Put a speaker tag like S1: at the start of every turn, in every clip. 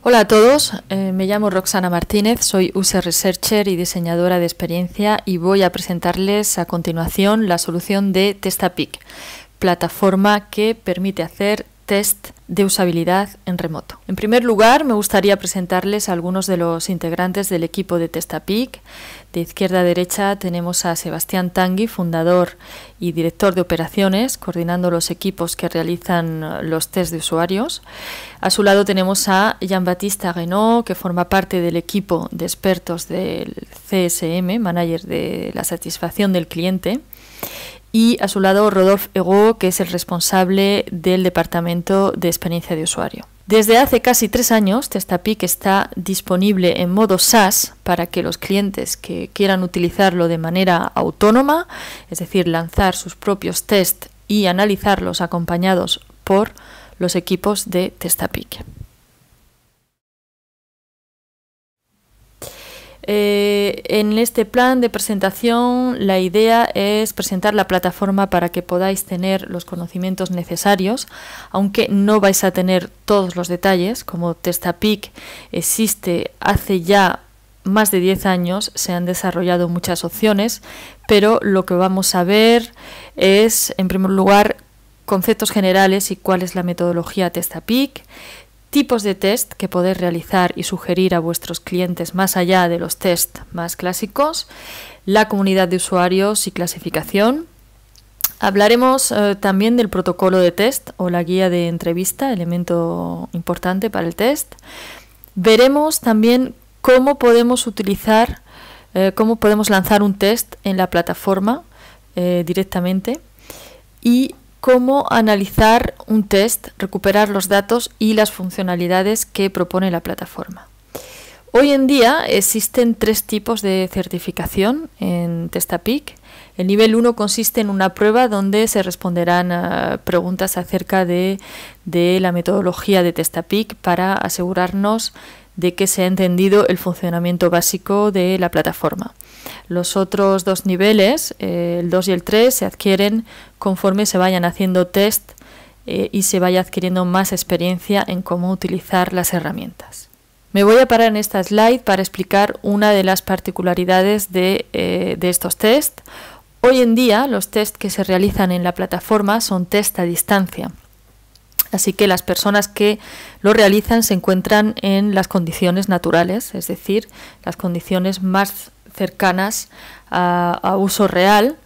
S1: Hola a todos, me llamo Roxana Martínez, soy User Researcher y diseñadora de experiencia y voy a presentarles a continuación la solución de Testapic, plataforma que permite hacer test de usabilidad en remoto. En primer lugar, me gustaría presentarles a algunos de los integrantes del equipo de Testapic. De izquierda a derecha tenemos a Sebastián Tanguy, fundador y director de operaciones, coordinando los equipos que realizan los test de usuarios. A su lado tenemos a Jean-Baptiste Renaud, que forma parte del equipo de expertos del CSM, manager de la satisfacción del cliente. Y a su lado Rodolphe Ego, que es el responsable del departamento de experiencia de usuario. Desde hace casi 3 años, Testapic está disponible en modo SaaS para que los clientes que quieran utilizarlo de manera autónoma, es decir, lanzar sus propios test y analizarlos acompañados por los equipos de Testapic. En este plan de presentación la idea es presentar la plataforma para que podáis tener los conocimientos necesarios, aunque no vais a tener todos los detalles. Como Testapic existe hace ya más de 10 años, se han desarrollado muchas opciones, pero lo que vamos a ver es, en primer lugar, conceptos generales y cuál es la metodología Testapic, tipos de test que podéis realizar y sugerir a vuestros clientes más allá de los test más clásicos, la comunidad de usuarios y clasificación. Hablaremos también del protocolo de test o la guía de entrevista, elemento importante para el test. Veremos también cómo podemos utilizar, cómo podemos lanzar un test en la plataforma directamente y cómo analizar un test, recuperar los datos y las funcionalidades que propone la plataforma. Hoy en día existen 3 tipos de certificación en Testapic. El nivel 1 consiste en una prueba donde se responderán a preguntas acerca de la metodología de Testapic para asegurarnos de que se ha entendido el funcionamiento básico de la plataforma. Los otros 2 niveles, el 2 y el 3, se adquieren conforme se vayan haciendo test y se vaya adquiriendo más experiencia en cómo utilizar las herramientas. Me voy a parar en esta slide para explicar una de las particularidades de estos test. Hoy en día los test que se realizan en la plataforma son test a distancia. Así que las personas que lo realizan se encuentran en las condiciones naturales, es decir, las condiciones más cercanas a uso real,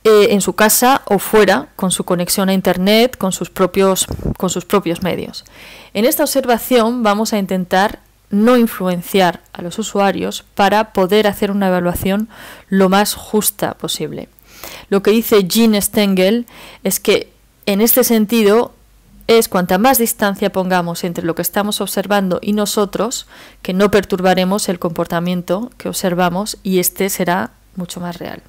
S1: en su casa o fuera, con su conexión a Internet, con sus propios medios. En esta observación vamos a intentar no influenciar a los usuarios para poder hacer una evaluación lo más justa posible. Lo que dice Jean Stengel es que en este sentido es cuanta más distancia pongamos entre lo que estamos observando y nosotros, que no perturbaremos el comportamiento que observamos y este será mucho más real.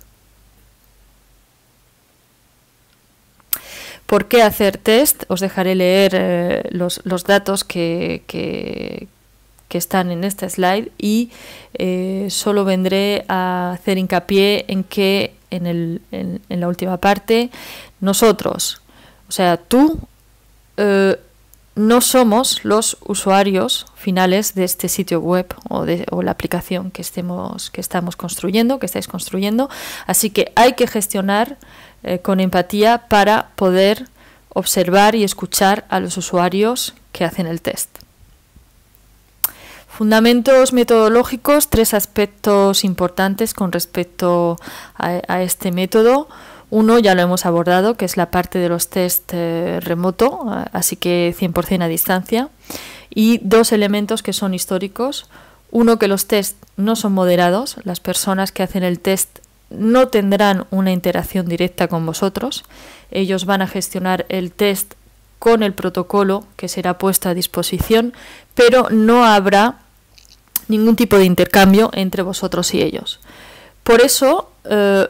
S1: ¿Por qué hacer test? Os dejaré leer los datos que están en esta slide y solo vendré a hacer hincapié en que en la última parte nosotros, o sea, tú, no somos los usuarios finales de este sitio web o la aplicación que estamos construyendo, que estáis construyendo, así que hay que gestionar con empatía para poder observar y escuchar a los usuarios que hacen el test. Fundamentos metodológicos, 3 aspectos importantes con respecto a este método. Uno ya lo hemos abordado, que es la parte de los test remoto, así que 100% a distancia. Y 2 elementos que son históricos. Uno, que los test no son moderados. Las personas que hacen el test no tendrán una interacción directa con vosotros. Ellos van a gestionar el test con el protocolo que será puesto a disposición, pero no habrá ningún tipo de intercambio entre vosotros y ellos. Por eso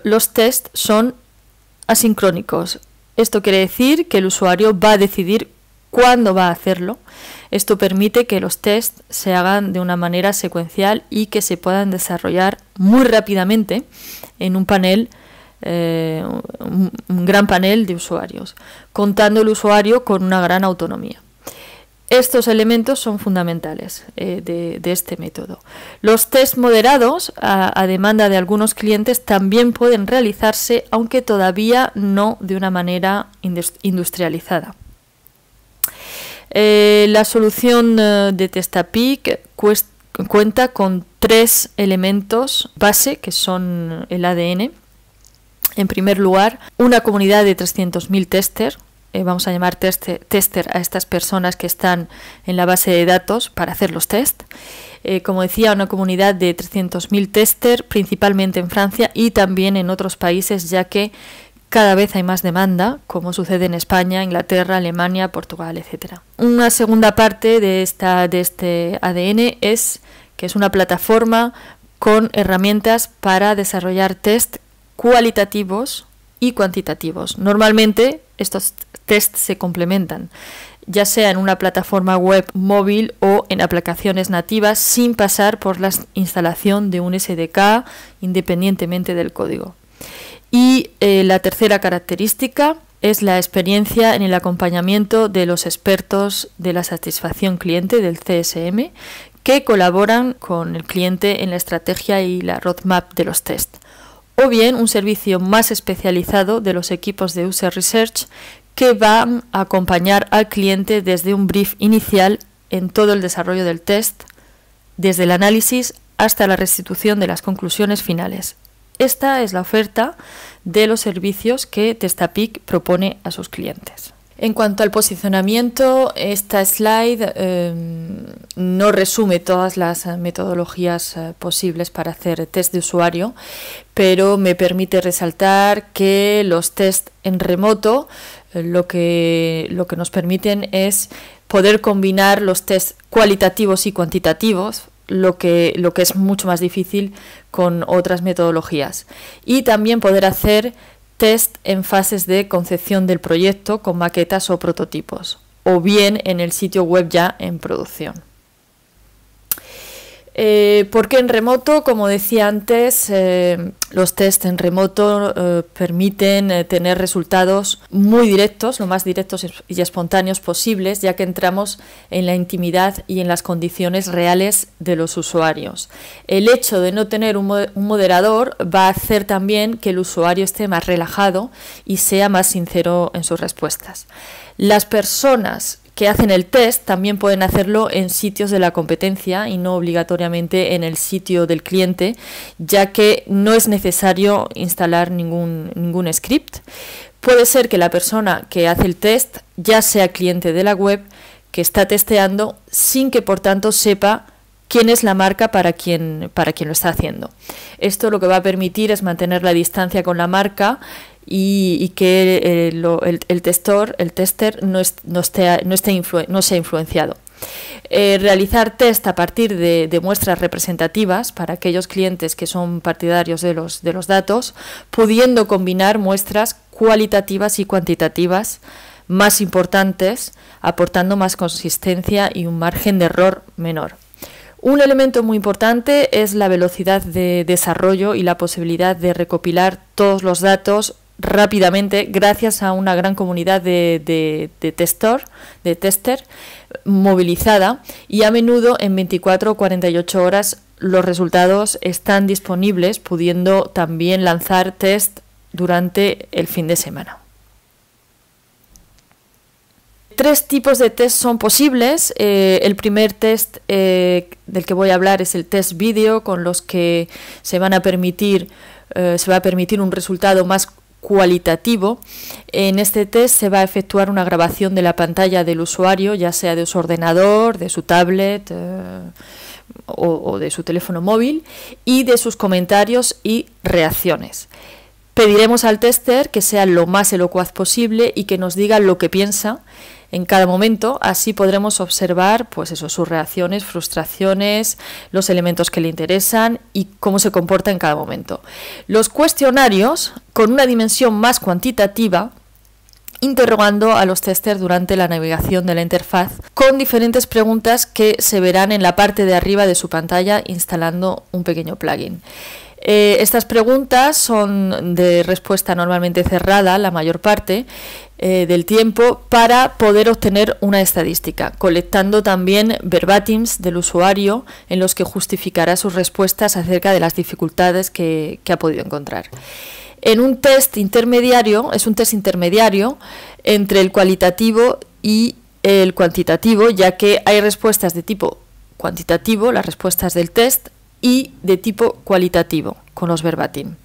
S1: los test son asincrónicos. Esto quiere decir que el usuario va a decidir cuándo va a hacerlo. Esto permite que los tests se hagan de una manera secuencial y que se puedan desarrollar muy rápidamente en un panel, un gran panel de usuarios, contando el usuario con una gran autonomía. Estos elementos son fundamentales de este método. Los test moderados, a demanda de algunos clientes, también pueden realizarse, aunque todavía no de una manera industrializada. La solución de Testapic cuenta con 3 elementos base, que son el ADN. En primer lugar, una comunidad de 300.000 testers. Vamos a llamar tester a estas personas que están en la base de datos para hacer los test. Como decía, una comunidad de 300.000 testers, principalmente en Francia y también en otros países, ya que cada vez hay más demanda, como sucede en España, Inglaterra, Alemania, Portugal, etc. Una segunda parte de este ADN es que es una plataforma con herramientas para desarrollar test cualitativos y cuantitativos. Normalmente estos tests se complementan, ya sea en una plataforma web móvil o en aplicaciones nativas, sin pasar por la instalación de un SDK independientemente del código. Y la tercera característica es la experiencia en el acompañamiento de los expertos de la satisfacción cliente del CSM, que colaboran con el cliente en la estrategia y la roadmap de los tests, o bien un servicio más especializado de los equipos de User Research que van a acompañar al cliente desde un brief inicial en todo el desarrollo del test, desde el análisis hasta la restitución de las conclusiones finales. Esta es la oferta de los servicios que Testapic propone a sus clientes. En cuanto al posicionamiento, esta slide no resume todas las metodologías posibles para hacer test de usuario, pero me permite resaltar que los test en remoto lo que nos permiten es poder combinar los test cualitativos y cuantitativos, lo que es mucho más difícil con otras metodologías, y también poder hacer test en fases de concepción del proyecto con maquetas o prototipos, o bien en el sitio web ya en producción. ¿Por qué en remoto? Como decía antes, los tests en remoto permiten tener resultados muy directos, lo más directos y espontáneos posibles, ya que entramos en la intimidad y en las condiciones reales de los usuarios. El hecho de no tener un moderador va a hacer también que el usuario esté más relajado y sea más sincero en sus respuestas. Las personas que hacen el test también pueden hacerlo en sitios de la competencia y no obligatoriamente en el sitio del cliente, ya que no es necesario instalar ningún script. Puede ser que la persona que hace el test ya sea cliente de la web que está testeando, sin que por tanto sepa quién es la marca para quien lo está haciendo. Esto lo que va a permitir es mantener la distancia con la marca y que el tester no sea influenciado. Realizar test a partir de muestras representativas para aquellos clientes que son partidarios de los datos, pudiendo combinar muestras cualitativas y cuantitativas más importantes, aportando más consistencia y un margen de error menor. Un elemento muy importante es la velocidad de desarrollo y la posibilidad de recopilar todos los datos rápidamente gracias a una gran comunidad de tester movilizada, y a menudo en 24 o 48 horas los resultados están disponibles, pudiendo también lanzar test durante el fin de semana. 3 tipos de test son posibles. El primer test del que voy a hablar es el test vídeo, con los que se va a permitir un resultado más cualitativo. En este test se va a efectuar una grabación de la pantalla del usuario, ya sea de su ordenador, de su tablet o de su teléfono móvil, y de sus comentarios y reacciones. Pediremos al tester que sea lo más elocuaz posible y que nos diga lo que piensa en cada momento. Así podremos observar sus reacciones, frustraciones, los elementos que le interesan y cómo se comporta en cada momento. Los cuestionarios, con una dimensión más cuantitativa, interrogando a los testers durante la navegación de la interfaz con diferentes preguntas que se verán en la parte de arriba de su pantalla instalando un pequeño plugin. Estas preguntas son de respuesta normalmente cerrada, la mayor parte, del tiempo para poder obtener una estadística, colectando también verbatims del usuario en los que justificará sus respuestas acerca de las dificultades que ha podido encontrar. En un test intermediario, es un test intermediario entre el cualitativo y el cuantitativo, ya que hay respuestas de tipo cuantitativo, las respuestas del test, y de tipo cualitativo, con los verbatim.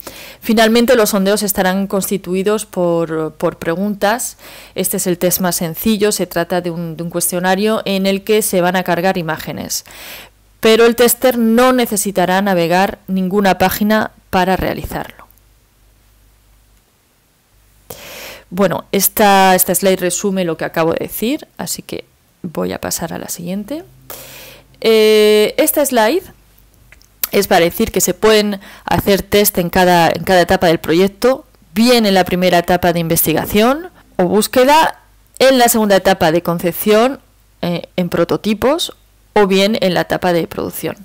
S1: Finalmente, los sondeos estarán constituidos por preguntas. Este es el test más sencillo, se trata de un cuestionario en el que se van a cargar imágenes. Pero el tester no necesitará navegar ninguna página para realizarlo. Bueno, esta slide resume lo que acabo de decir, así que voy a pasar a la siguiente. Esta slide es para decir que se pueden hacer test en cada etapa del proyecto, bien en la primera etapa de investigación o búsqueda, en la segunda etapa de concepción, en prototipos, o bien en la etapa de producción.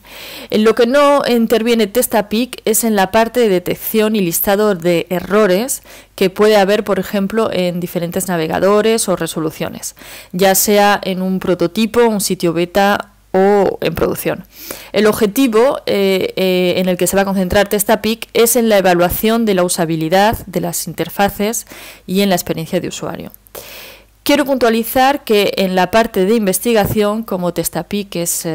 S1: En lo que no interviene Testapic es en la parte de detección y listado de errores que puede haber, por ejemplo, en diferentes navegadores o resoluciones, ya sea en un prototipo, un sitio beta o en producción. El objetivo en el que se va a concentrar Testapic es en la evaluación de la usabilidad de las interfaces y en la experiencia de usuario. Quiero puntualizar que en la parte de investigación, como Testapic es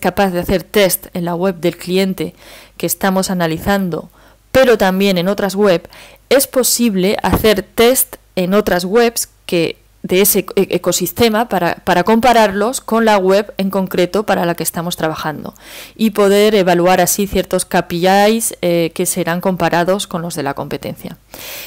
S1: capaz de hacer test en la web del cliente que estamos analizando, pero también en otras web, es posible hacer test en otras webs de ese ecosistema para compararlos con la web en concreto para la que estamos trabajando y poder evaluar así ciertos KPIs que serán comparados con los de la competencia.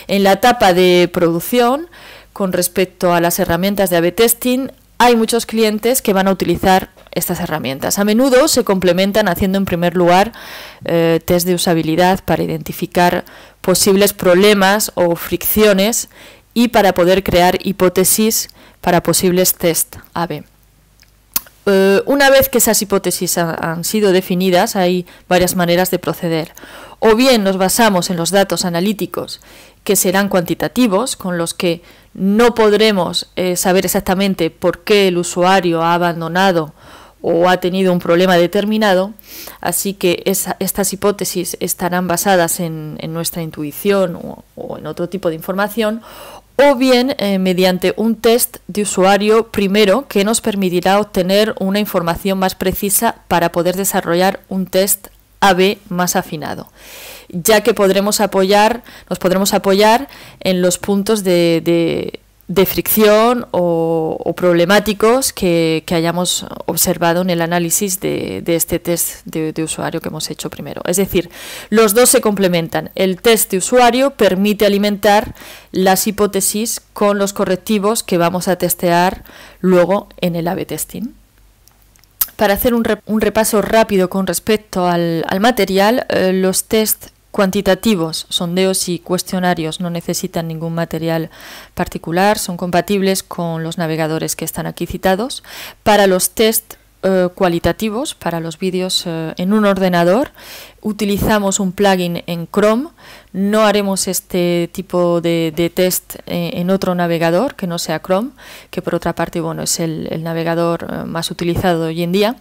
S1: En la etapa de producción, con respecto a las herramientas de A/B testing, hay muchos clientes que van a utilizar estas herramientas. A menudo se complementan haciendo en primer lugar test de usabilidad para identificar posibles problemas o fricciones y para poder crear hipótesis para posibles test A/B. Una vez que esas hipótesis han sido definidas, hay varias maneras de proceder. O bien nos basamos en los datos analíticos que serán cuantitativos, con los que no podremos saber exactamente por qué el usuario ha abandonado o ha tenido un problema determinado, así que estas hipótesis estarán basadas en nuestra intuición o en otro tipo de información, o bien mediante un test de usuario primero que nos permitirá obtener una información más precisa para poder desarrollar un test A/B más afinado, ya que nos podremos apoyar en los puntos de fricción o problemáticos que hayamos observado en el análisis de este test de usuario que hemos hecho primero. Es decir, los dos se complementan. El test de usuario permite alimentar las hipótesis con los correctivos que vamos a testear luego en el A/B testing. Para hacer un repaso rápido con respecto al material, los test cuantitativos, sondeos y cuestionarios no necesitan ningún material particular, son compatibles con los navegadores que están aquí citados. Para los test cualitativos, para los vídeos en un ordenador, utilizamos un plugin en Chrome. No haremos este tipo de test en otro navegador que no sea Chrome, que por otra parte es el navegador más utilizado hoy en día.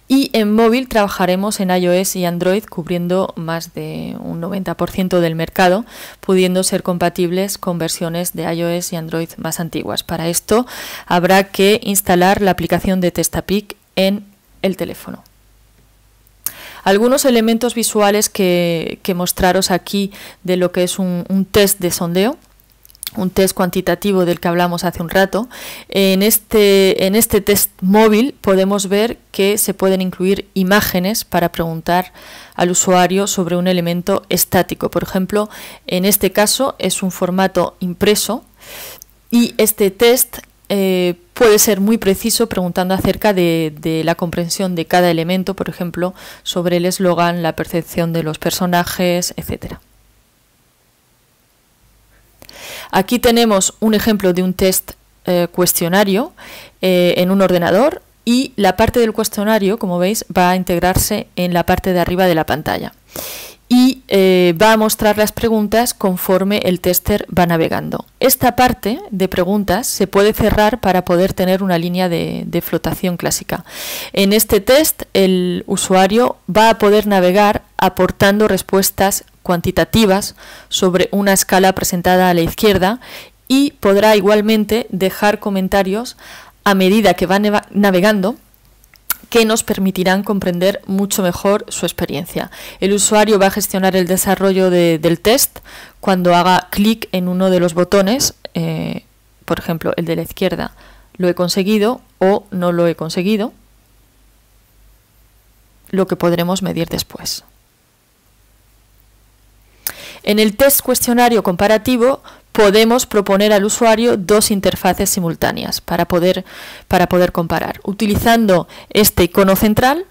S1: Y en móvil trabajaremos en iOS y Android, cubriendo más de un 90% del mercado, pudiendo ser compatibles con versiones de iOS y Android más antiguas. Para esto habrá que instalar la aplicación de Testapic en el teléfono. Algunos elementos visuales que mostraros aquí de lo que es un test de sondeo, un test cuantitativo del que hablamos hace un rato. En este test móvil podemos ver que se pueden incluir imágenes para preguntar al usuario sobre un elemento estático. Por ejemplo, en este caso es un formato impreso y este test puede ser muy preciso preguntando acerca de la comprensión de cada elemento, por ejemplo, sobre el eslogan, la percepción de los personajes, etc. Aquí tenemos un ejemplo de un test cuestionario en un ordenador y la parte del cuestionario, como veis, va a integrarse en la parte de arriba de la pantalla. y va a mostrar las preguntas conforme el tester va navegando. Esta parte de preguntas se puede cerrar para poder tener una línea de flotación clásica. En este test el usuario va a poder navegar aportando respuestas cuantitativas sobre una escala presentada a la izquierda y podrá igualmente dejar comentarios a medida que va navegando, que nos permitirán comprender mucho mejor su experiencia. El usuario va a gestionar el desarrollo del test cuando haga clic en uno de los botones, por ejemplo, el de la izquierda, lo he conseguido o no lo he conseguido, lo que podremos medir después. En el test cuestionario comparativo podemos proponer al usuario dos interfaces simultáneas para poder comparar, utilizando este icono central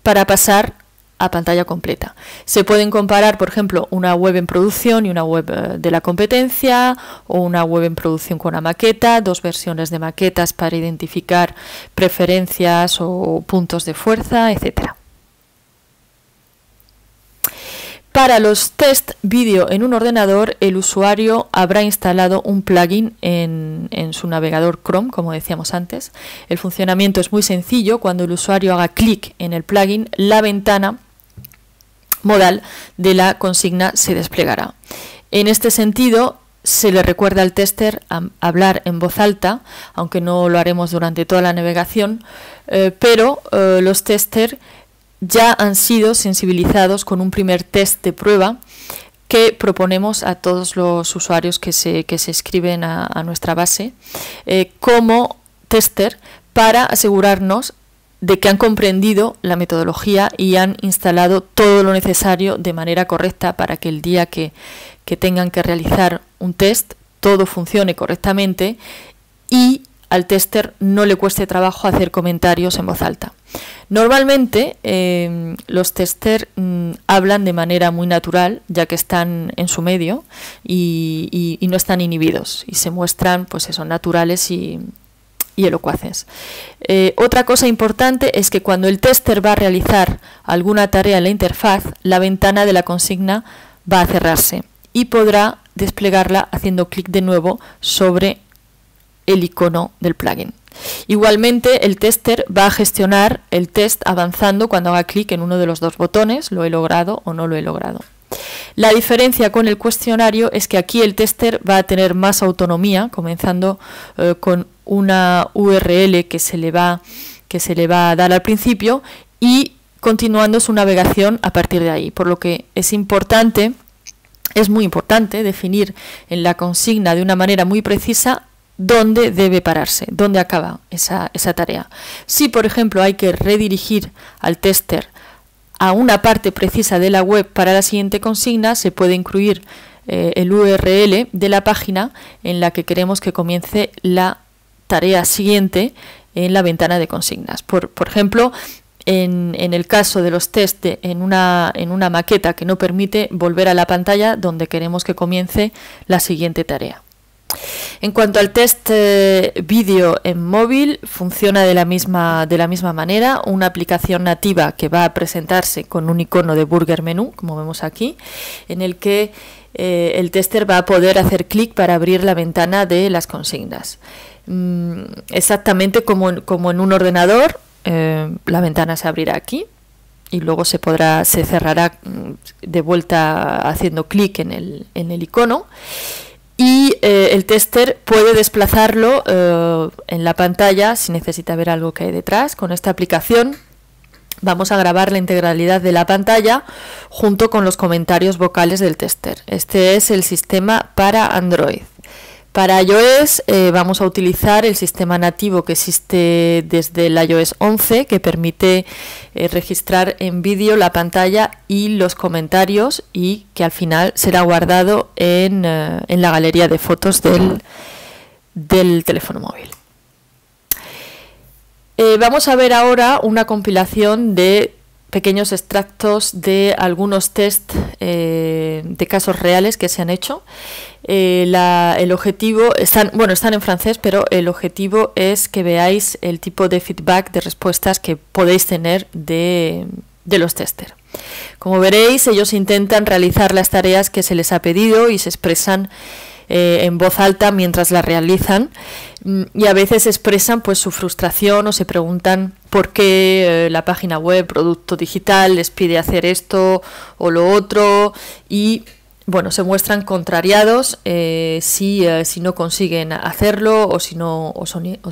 S1: para pasar a pantalla completa. Se pueden comparar, por ejemplo, una web en producción y una web de la competencia, o una web en producción con una maqueta, dos versiones de maquetas para identificar preferencias o puntos de fuerza, etcétera. Para los test vídeo en un ordenador, el usuario habrá instalado un plugin en su navegador Chrome, como decíamos antes. El funcionamiento es muy sencillo. Cuando el usuario haga clic en el plugin, la ventana modal de la consigna se desplegará. En este sentido, se le recuerda al tester hablar en voz alta, aunque no lo haremos durante toda la navegación, pero los testers ya han sido sensibilizados con un primer test de prueba que proponemos a todos los usuarios que se inscriben a nuestra base como tester, para asegurarnos de que han comprendido la metodología y han instalado todo lo necesario de manera correcta para que el día que tengan que realizar un test todo funcione correctamente y al tester no le cueste trabajo hacer comentarios en voz alta. Normalmente los testers hablan de manera muy natural, ya que están en su medio y no están inhibidos y se muestran, pues eso, naturales y elocuaces. Otra cosa importante es que cuando el tester va a realizar alguna tarea en la interfaz, la ventana de la consigna va a cerrarse y podrá desplegarla haciendo clic de nuevo sobre el icono del plugin. Igualmente, el tester va a gestionar el test avanzando cuando haga clic en uno de los dos botones, lo he logrado o no lo he logrado. La diferencia con el cuestionario es que aquí el tester va a tener más autonomía, comenzando con una URL que se le va a dar al principio y continuando su navegación a partir de ahí, por lo que es muy importante definir en la consigna de una manera muy precisa dónde debe pararse, dónde acaba esa tarea. Si, por ejemplo, hay que redirigir al tester a una parte precisa de la web para la siguiente consigna, se puede incluir el URL de la página en la que queremos que comience la tarea siguiente en la ventana de consignas. Por ejemplo, en el caso de los test en una maqueta que no permite volver a la pantalla donde queremos que comience la siguiente tarea. En cuanto al test vídeo en móvil, funciona de la misma manera, una aplicación nativa que va a presentarse con un icono de burger menú, como vemos aquí, en el que el tester va a poder hacer clic para abrir la ventana de las consignas. Exactamente como en un ordenador, la ventana se abrirá aquí y luego se cerrará de vuelta haciendo clic en el icono. Y el tester puede desplazarlo en la pantalla si necesita ver algo que hay detrás. Con esta aplicación vamos a grabar la integralidad de la pantalla junto con los comentarios vocales del tester. Este es el sistema para Android. Para iOS vamos a utilizar el sistema nativo que existe desde el iOS 11, que permite registrar en vídeo la pantalla y los comentarios, y que al final será guardado en la galería de fotos del teléfono móvil. Vamos a ver ahora una compilación de pequeños extractos de algunos test de casos reales que se han hecho. El objetivo, están en francés, pero el objetivo es que veáis el tipo de feedback, de respuestas que podéis tener de los testers. Como veréis, ellos intentan realizar las tareas que se les ha pedido y se expresan en voz alta mientras las realizan, y a veces expresan pues su frustración o se preguntan por qué la página web, producto digital, les pide hacer esto o lo otro, y bueno, se muestran contrariados si no consiguen hacerlo o si no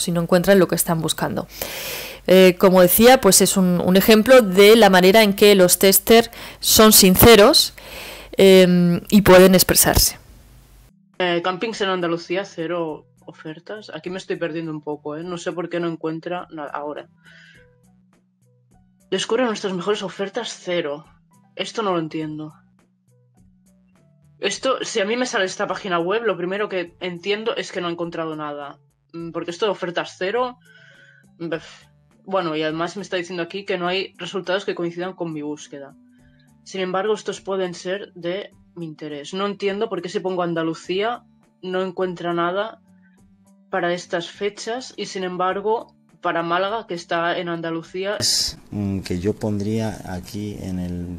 S1: encuentran lo que están buscando. Como decía, pues es un ejemplo de la manera en que los testers son sinceros y pueden expresarse.
S2: Campings en Andalucía, 0 ofertas. Aquí me estoy perdiendo un poco, ¿eh? No sé por qué no encuentra nada ahora. Descubre nuestras mejores ofertas, 0. Esto no lo entiendo. Esto, si a mí me sale esta página web, lo primero que entiendo es que no he encontrado nada. Porque esto de ofertas 0... Bueno, y además me está diciendo aquí que no hay resultados que coincidan con mi búsqueda. Sin embargo, estos pueden ser de mi interés. No entiendo por qué si pongo Andalucía no encuentra nada para estas fechas y sin embargo para Málaga, que está en Andalucía.
S3: Es que yo pondría aquí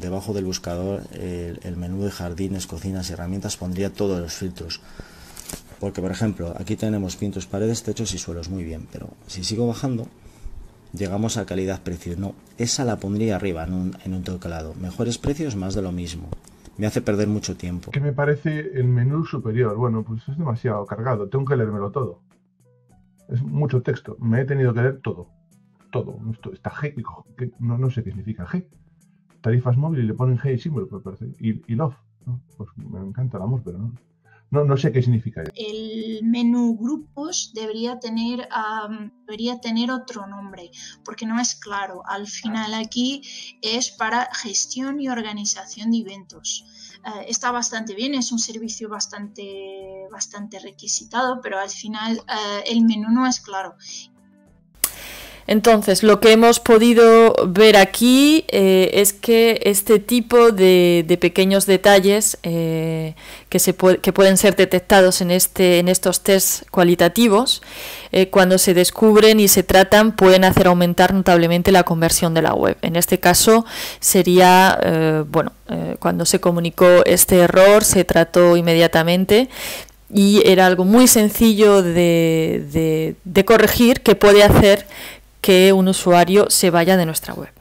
S3: debajo del buscador el menú de jardines, cocinas y herramientas, pondría todos los filtros. Porque por ejemplo, aquí tenemos pintos, paredes, techos y suelos, muy bien, pero si sigo bajando llegamos a calidad-precio. No, esa la pondría arriba en un teclado. Mejores precios, más de lo mismo. Me hace perder mucho tiempo.
S4: ¿Qué me parece el menú superior? Bueno, pues es demasiado cargado. Tengo que leérmelo todo. Es mucho texto. Me he tenido que leer todo. Todo. Esto está G. No sé qué significa G. Tarifas móviles y le ponen G y símbolo, me parece. Y love. ¿No? Pues me encanta el amor, pero no sé qué significa.
S5: El menú grupos debería tener otro nombre, porque no es claro. Al final aquí es para gestión y organización de eventos. Está bastante bien, es un servicio bastante requisitado, pero al final el menú no es claro.
S1: Entonces, lo que hemos podido ver aquí es que este tipo de pequeños detalles que pueden ser detectados en estos tests cualitativos, cuando se descubren y se tratan, pueden hacer aumentar notablemente la conversión de la web. En este caso sería, cuando se comunicó este error, se trató inmediatamente y era algo muy sencillo de corregir, que puede hacer que un usuario se vaya de nuestra web.